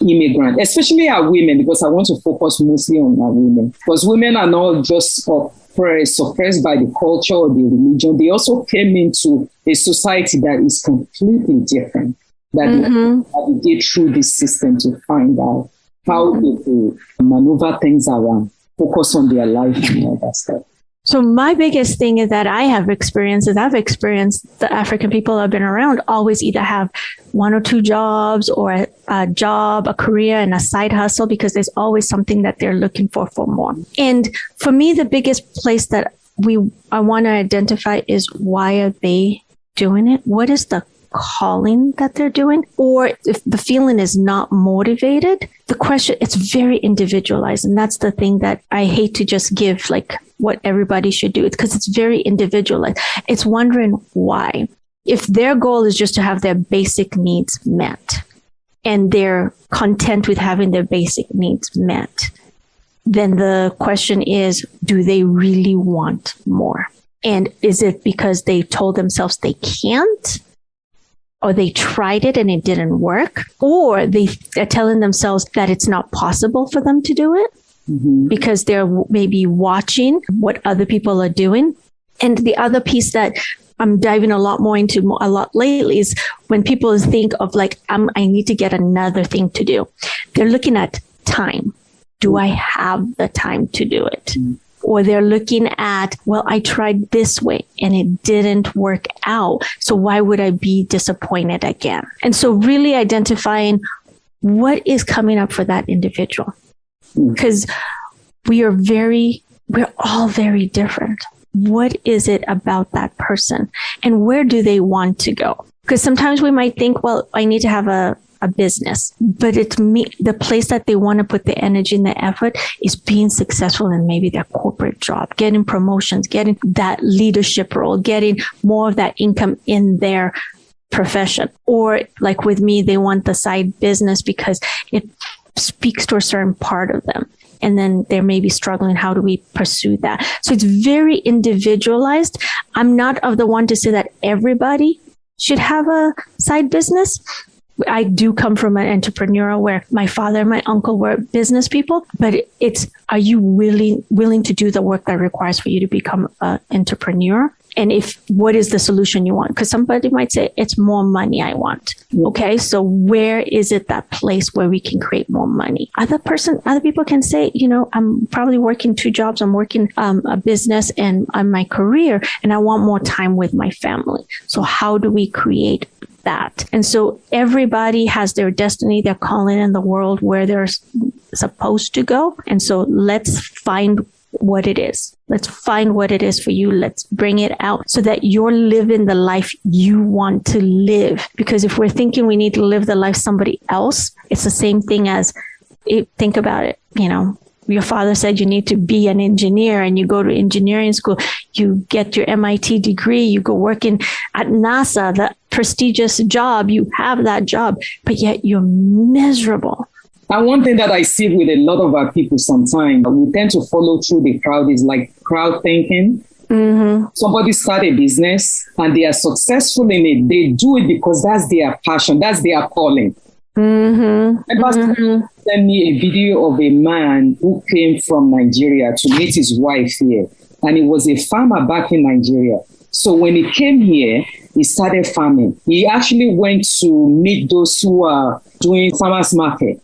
immigrants, especially our women, because I want to focus mostly on our women, because women are not just suppressed by the culture or the religion. They also came into a society that is completely different. that they navigate through this system to find out how they could maneuver things around, focus on their life and all that stuff. So my biggest thing is that I've experienced the African people I've been around always either have one or two jobs or a job, a career, and a side hustle, because there's always something that they're looking for more. And for me, the biggest place that I want to identify is, why are they doing it? What is the calling that they're doing? Or if the feeling is not motivated, the question, it's very individualized. And that's the thing that I hate to just give like what everybody should do. It's because it's very individualized. It's wondering why. If their goal is just to have their basic needs met and they're content with having their basic needs met, then the question is, do they really want more? And is it because they told themselves they can't? Or they tried it and it didn't work? Or they're telling themselves that it's not possible for them to do it because they're maybe watching what other people are doing. And the other piece that I'm diving a lot more into a lot lately is when people think of like, I need to get another thing to do. They're looking at time. Do I have the time to do it? Or they're looking at, well, I tried this way and it didn't work out. So why would I be disappointed again? And so really identifying what is coming up for that individual. Because we're all very different. What is it about that person? And where do they want to go? Because sometimes we might think, well, I need to have a business, but the place that they want to put the energy and the effort is being successful in maybe their corporate job, getting promotions, getting that leadership role, getting more of that income in their profession. Or like with me, they want the side business because it speaks to a certain part of them. And then they're maybe struggling. How do we pursue that? So it's very individualized. I'm not of the one to say that everybody should have a side business. I do come from an entrepreneurial where my father and my uncle were business people, but are you willing to do the work that requires for you to become an entrepreneur? And what is the solution you want? Because somebody might say, it's more money I want. Okay, so where is it that place where we can create more money? Other people can say, I'm probably working 2 jobs. I'm working a business and on my career, and I want more time with my family. So how do we create that? And so everybody has their destiny, their calling in the world where they're supposed to go. And so let's find what it is. Let's find what it is for you. Let's bring it out so that you're living the life you want to live. Because if we're thinking we need to live the life somebody else, it's the same thing as, think about it, your father said you need to be an engineer and you go to engineering school, you get your MIT degree, you go working at NASA, the prestigious job, you have that job, but yet you're miserable. And one thing that I see with a lot of our people sometimes, we tend to follow through the crowd, is like crowd thinking. Somebody start a business and they are successful in it. They do it because that's their passion, that's their calling. And sent me a video of a man who came from Nigeria to meet his wife here. And he was a farmer back in Nigeria. So when he came here, he started farming. He actually went to meet those who are doing farmers market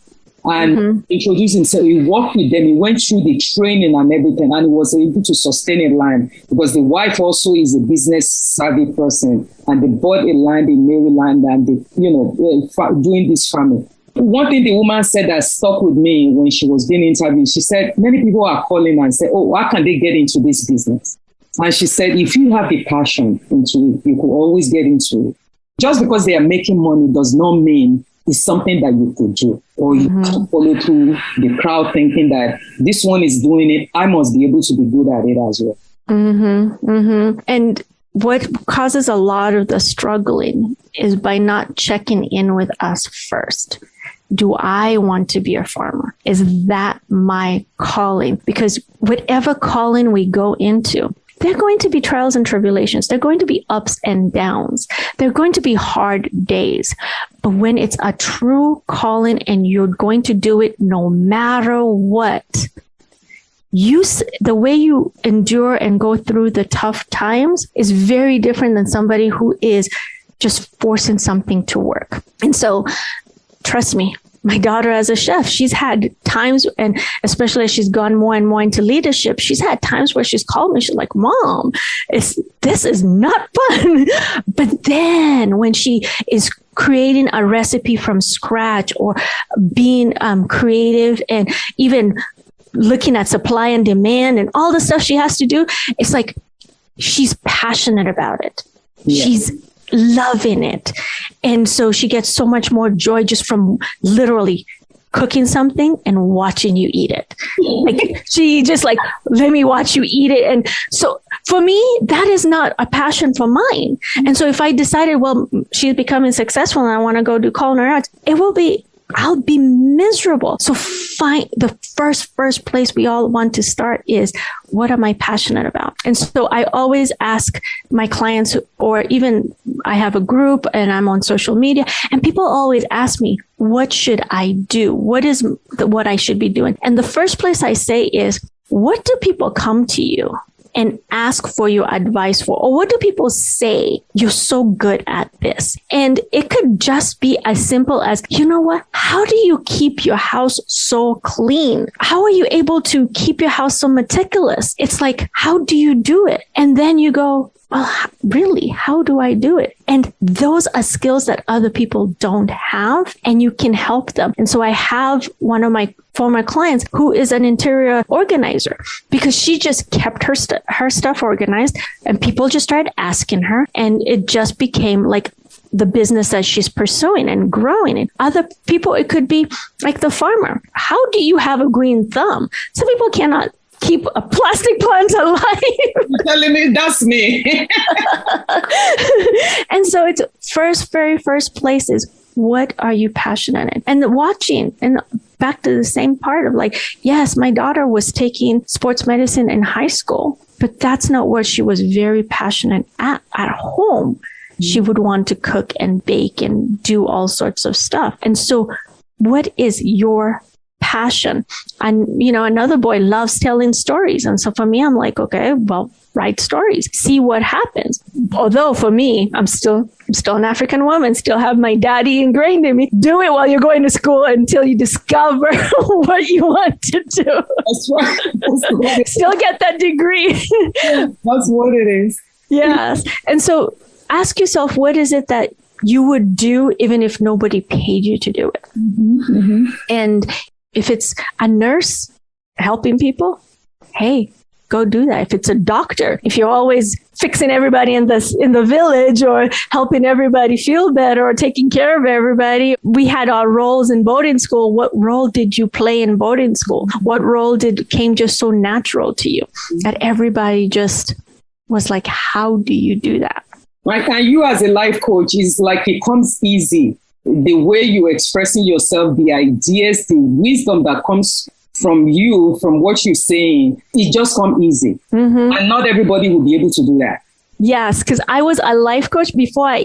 and introduced himself. He worked with them. He went through the training and everything, and he was able to sustain a land because the wife also is a business savvy person, and they bought a land in Maryland and they, doing this farming. One thing the woman said that stuck with me when she was being interviewed, she said, many people are calling and say, oh, how can they get into this business? And she said, if you have the passion into it, you could always get into it. Just because they are making money does not mean it's something that you could do, or you have to follow through the crowd thinking that this one is doing it, I must be able to be good at it as well. And what causes a lot of the struggling is by not checking in with us first. Do I want to be a farmer? Is that my calling? Because whatever calling we go into, there are going to be trials and tribulations. There are going to be ups and downs. There are going to be hard days. But when it's a true calling and you're going to do it no matter what, the way you endure and go through the tough times is very different than somebody who is just forcing something to work. And so, trust me, my daughter as a chef, she's had times, and especially as she's gone more and more into leadership, she's had times where she's called me, she's like, Mom, this is not fun. But then when she is creating a recipe from scratch, or being creative, and even looking at supply and demand and all the stuff she has to do, it's like she's passionate about it. Yeah. She's loving it. And so she gets so much more joy just from literally cooking something and watching you eat it. Like she just like, let me watch you eat it. And so for me, that is not a passion for mine. And so if I decided, well, she's becoming successful and I want to go do culinary arts, I'll be miserable. So find the first place we all want to start is, what am I passionate about? And so I always ask my clients, or even I have a group and I'm on social media, and people always ask me, what should I do? What is what I should be doing? And the first place I say is, what do people come to you and ask for your advice for? Or what do people say? You're so good at this. And it could just be as simple as, you know what? How do you keep your house so clean? How are you able to keep your house so meticulous? It's like, how do you do it? And then you go, well, really, how do I do it? And those are skills that other people don't have, and you can help them. And so I have one of my former clients who is an interior organizer, because she just kept her stuff organized, and people just started asking her, and it just became like the business that she's pursuing and growing. And other people, it could be like the farmer. How do you have a green thumb? Some people cannot keep a plastic plant alive. You're telling me that's me. And so it's very first place is, what are you passionate in? And watching, and back to the same part of like, yes, my daughter was taking sports medicine in high school, but that's not what she was very passionate at home. She would want to cook and bake and do all sorts of stuff. And so what is your passion? And, another boy loves telling stories. And so for me, I'm like, okay, well, write stories, see what happens. Although for me, I'm still an African woman, still have my daddy ingrained in me. Do it while you're going to school until you discover what you want to do. That's right. Still get that degree. That's what it is. Yes. And so ask yourself, what is it that you would do even if nobody paid you to do it? Mm-hmm, mm-hmm. And if it's a nurse helping people, hey, go do that. If it's a doctor, if you're always fixing everybody in the village, or helping everybody feel better, or taking care of everybody. We had our roles in boarding school. What role did you play in boarding school? What role came just so natural to you that everybody just was like, how do you do that? Right. And you as a life coach, is like it comes easy. The way you're expressing yourself, the ideas, the wisdom that comes from you, from what you're saying, it just comes easy. Mm-hmm. And not everybody will be able to do that. Yes, because I was a life coach before I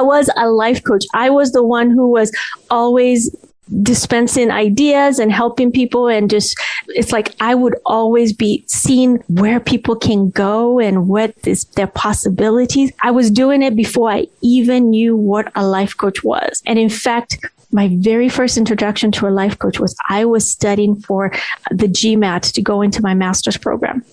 was a life coach. I was the one who was always dispensing ideas and helping people, and just, it's like I would always be seeing where people can go and what is their possibilities. I was doing it before I even knew what a life coach was. And in fact, my very first introduction to a life coach was I was studying for the GMAT to go into my master's program.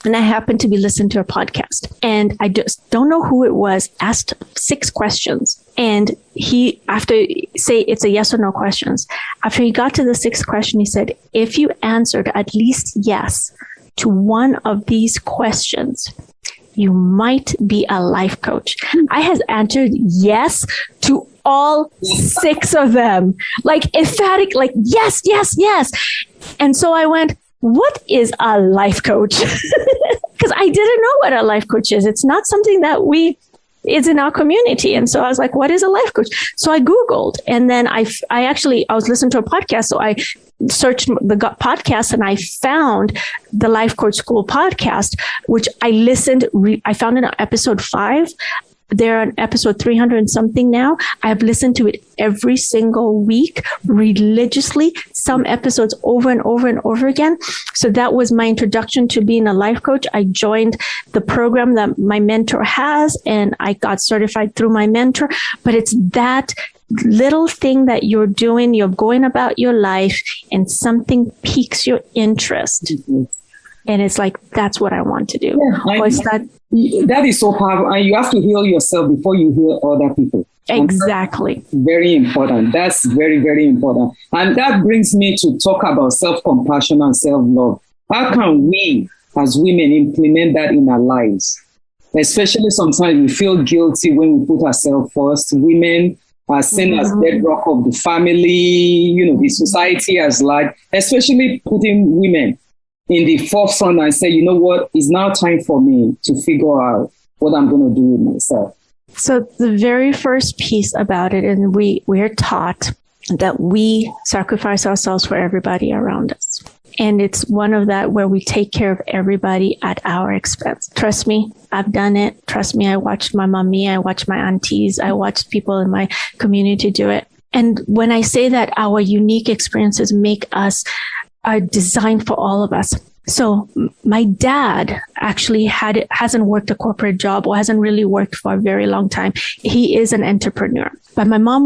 And I happened to be listening to a podcast, and I just don't know who it was, asked 6 questions. And he, after say it's a yes or no questions, after he got to the 6th question, he said, if you answered at least yes to one of these questions, you might be a life coach. I had answered yes to all 6 of them, like emphatic, like yes, yes, yes. And so I went, what is a life coach? Because I didn't know what a life coach is. It's not something that is in our community. And so I was like, what is a life coach? So I Googled, and then I was listening to a podcast. So I searched the podcast, and I found the Life Coach School podcast, which I listened. I found in episode 5. They're on episode 300 and something now. I've listened to it every single week religiously, some episodes over and over and over again. So that was my introduction to being a life coach. I joined the program that my mentor has, and I got certified through my mentor. But it's that little thing that you're doing, you're going about your life, and something piques your interest. Mm-hmm. And it's like, that's what I want to do. Yeah, that is so powerful. And you have to heal yourself before you heal other people. Exactly. Very important. That's very, very important. And that brings me to talk about self-compassion and self-love. How can we as women implement that in our lives? Especially sometimes we feel guilty when we put ourselves first. Women are seen as bedrock of the family, the society as large, especially putting women in the forefront and say, you know what, it's now time for me to figure out what I'm going to do with myself. So the very first piece about it, and we're taught that we sacrifice ourselves for everybody around us. And it's one of that where we take care of everybody at our expense. Trust me, I've done it. Trust me, I watched my mommy, I watched my aunties, I watched people in my community do it. And when I say that our unique experiences make us are designed for all of us. So my dad actually hasn't worked a corporate job or hasn't really worked for a very long time. He is an entrepreneur. But my mom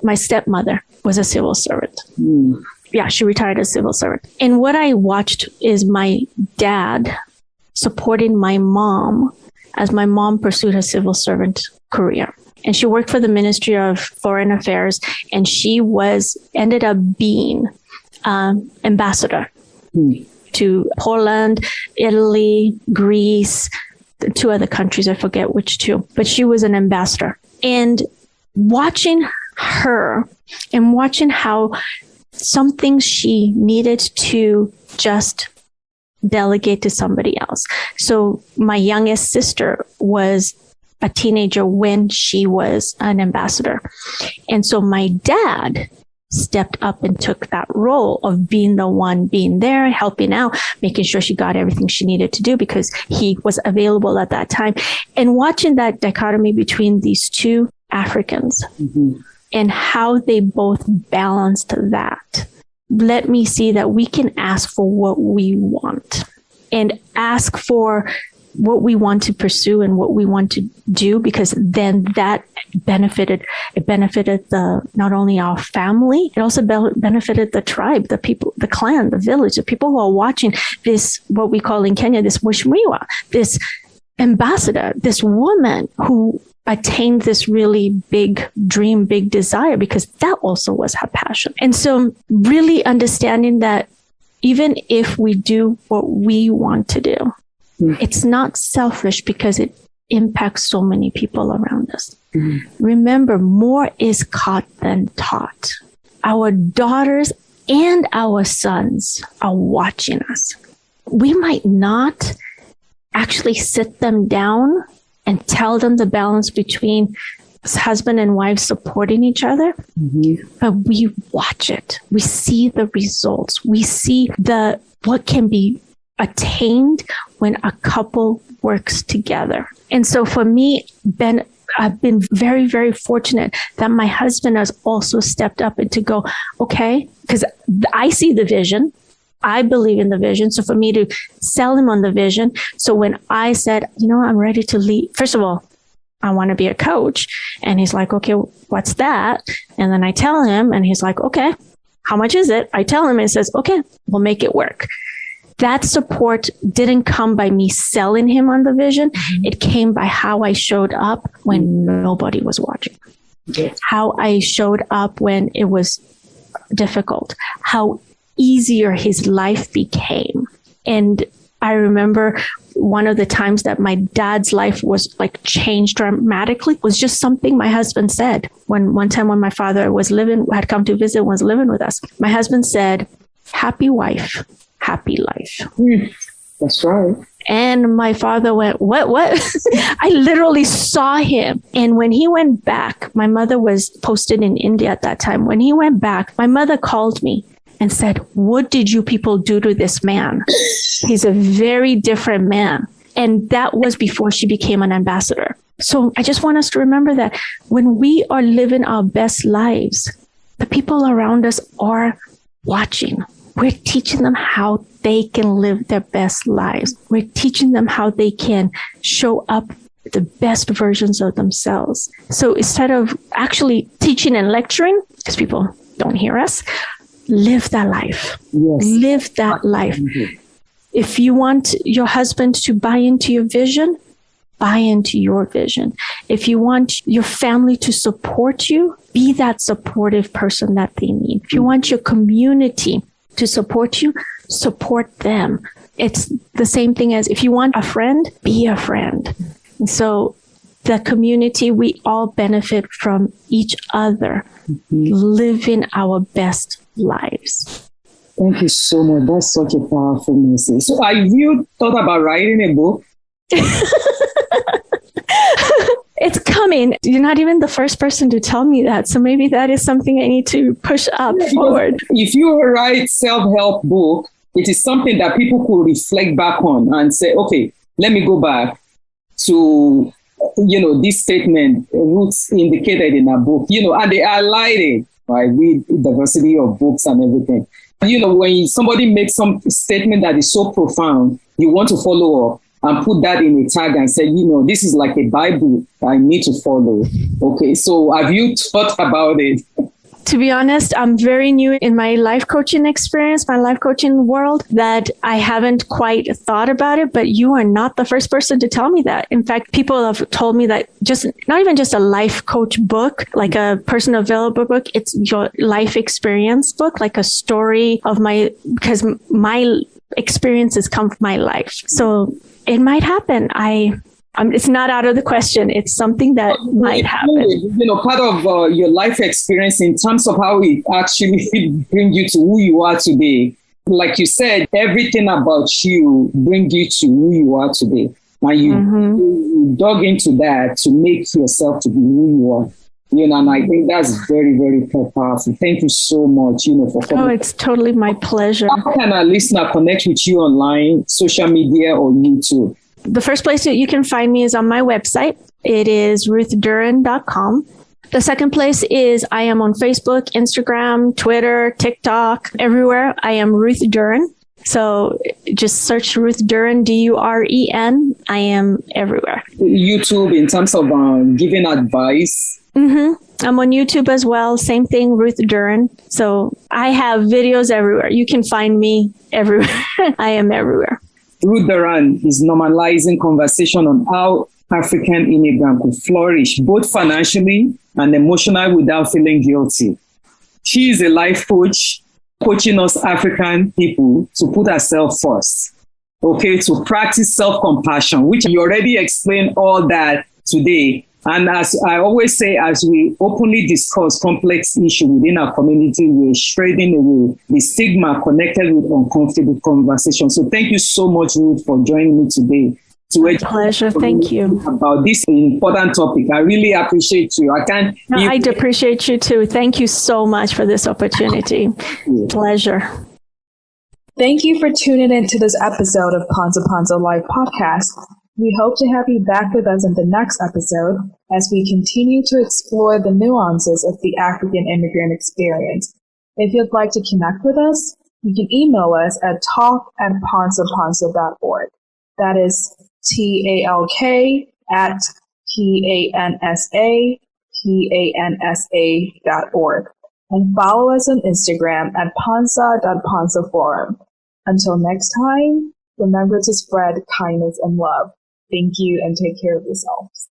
my stepmother was a civil servant. Mm. Yeah, she retired as civil servant. And what I watched is my dad supporting my mom as my mom pursued her civil servant career. And she worked for the Ministry of Foreign Affairs, and she ended up being ambassador to Poland, Italy, Greece, 2 other countries, I forget which 2, but she was an ambassador. And watching her and watching how some things she needed to just delegate to somebody else. So my youngest sister was a teenager when she was an ambassador. And so my dad stepped up and took that role of being the one being there, helping out, making sure she got everything she needed to do because he was available at that time. And watching that dichotomy between these 2 Africans and how they both balanced that, let me see that we can ask for what we want and ask for what we want to pursue and what we want to do, because then that benefited not only our family, it also benefited the tribe, the people, the clan, the village, the people who are watching this, what we call in Kenya, this Mheshimiwa, this ambassador, this woman who attained this really big dream, big desire, because that also was her passion. And so really understanding that even if we do what we want to do, it's not selfish because it impacts so many people around us. Mm-hmm. Remember, more is caught than taught. Our daughters and our sons are watching us. We might not actually sit them down and tell them the balance between husband and wife supporting each other, but we watch it. We see the results. We see what can be attained when a couple works together. And so for me, I've been very, very fortunate that my husband has also stepped up and to go, okay, because I see the vision. I believe in the vision. So for me to sell him on the vision. So when I said, I'm ready to lead, first of all, I want to be a coach. And he's like, okay, what's that? And then I tell him and he's like, okay, how much is it? I tell him and he says, okay, we'll make it work. That support didn't come by me selling him on the vision. Mm-hmm. It came by how I showed up when nobody was watching. Yes. How I showed up when it was difficult. How easier his life became. And I remember one of the times that my dad's life was like changed dramatically was just something my husband said. One time when my father had come to visit, was living with us. My husband said, "Happy wife, happy life." That's right. And my father went, what? I literally saw him. And when he went back, my mother was posted in India at that time. When he went back, my mother called me and said, "What did you people do to this man? He's a very different man." And that was before she became an ambassador. So I just want us to remember that when we are living our best lives, the people around us are watching. We're teaching them how they can live their best lives. We're teaching them how they can show up the best versions of themselves. So instead of actually teaching and lecturing, because people don't hear us, live that life. Yes. Live that life. If you want your husband to buy into your vision, buy into your vision. If you want your family to support you, be that supportive person that they need. If you want your community to support you, support them. It's the same thing as if you want a friend, be a friend. And so the community, we all benefit from each other, living our best lives. Thank you so much. That's such a powerful message. So have you thought about writing a book? It's coming. You're not even the first person to tell me that. So maybe that is something I need to push up forward. If you write self-help book, it is something that people could reflect back on and say, okay, let me go back to, this statement Ruth indicated in her book, and they highlighted, right, with diversity of books and everything. When somebody makes some statement that is so profound, you want to follow up and put that in a tag and say, this is like a Bible I need to follow. Okay, so have you thought about it? To be honest, I'm very new in my life coaching experience, my life coaching world, that I haven't quite thought about it, but you are not the first person to tell me that. In fact, people have told me that not even just a life coach book, like a personal development book, it's your life experience book, like a story of because my experiences come from my life. So it might happen. It's not out of the question. It's something that might happen. Part of your life experience in terms of how it actually brings you to who you are today. Like you said, everything about you brings you to who you are today. And you dug into that to make yourself to be who you are. And I think that's very, very powerful. Thank you so much, for coming. Oh, it's totally my pleasure. How can our listener connect with you online, social media, or YouTube? The first place that you can find me is on my website. It is ruthduren.com. The second place is I am on Facebook, Instagram, Twitter, TikTok, everywhere. I am Ruth Duren. So just search Ruth Duren, Duren. I am everywhere. YouTube in terms of giving advice. I'm on YouTube as well. Same thing, Ruth Duren. So I have videos everywhere. You can find me everywhere. I am everywhere. Ruth Duren is normalizing conversation on how African immigrants could flourish, both financially and emotionally without feeling guilty. She is a life coach, coaching us African people to put ourselves first, to practice self-compassion, which you already explained all that today. And as I always say, as we openly discuss complex issues within our community, we're straightening away the stigma connected with uncomfortable conversation. So thank you so much, Ruth, for joining me today. My pleasure. Thank you. About this important topic. I really appreciate you. I appreciate you too. Thank you so much for this opportunity. Pleasure. Thank you for tuning in to this episode of Panza Panza Live Podcast. We hope to have you back with us in the next episode as we continue to explore the nuances of the African immigrant experience. If you'd like to connect with us, you can email us at talk@pansapansa.org. That is talk@pansapansa.org. And follow us on Instagram at pansa.pansaforum. Until next time, remember to spread kindness and love. Thank you and take care of yourselves.